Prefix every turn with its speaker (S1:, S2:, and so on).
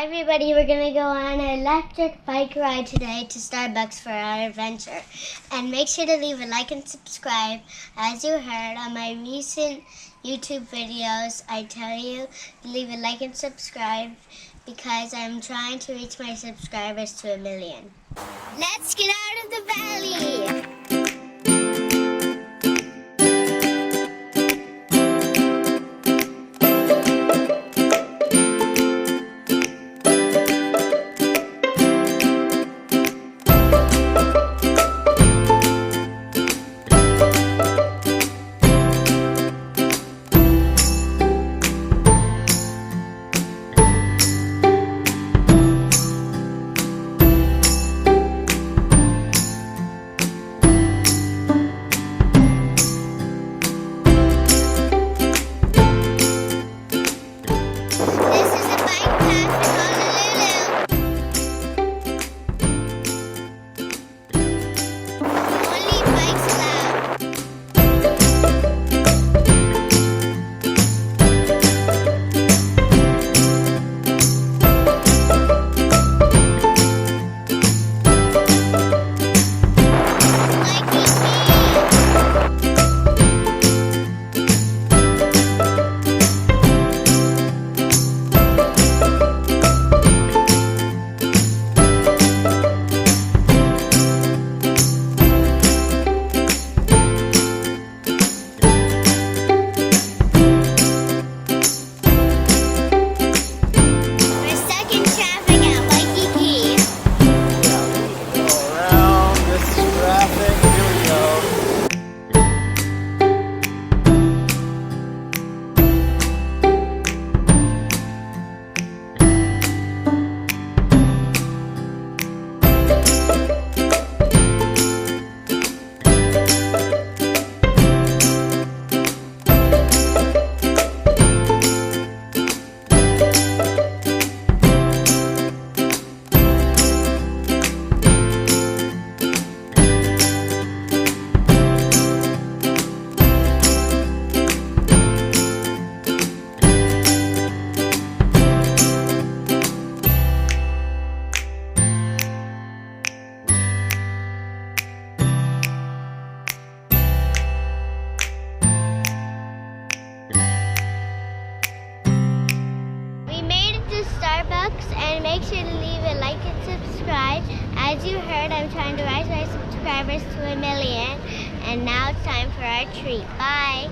S1: Hi everybody, we're going to go on an electric bike ride today to Starbucks for our adventure. And make sure to leave a like and subscribe. As you heard on my recent YouTube videos, I tell you to leave a like and subscribe because I'm trying to reach my subscribers to 1 million. Let's get out of the valley! Starbucks, and make sure to leave a like and subscribe. As you heard, I'm trying to rise my subscribers to 1 million, and now it's time for our treat. Bye!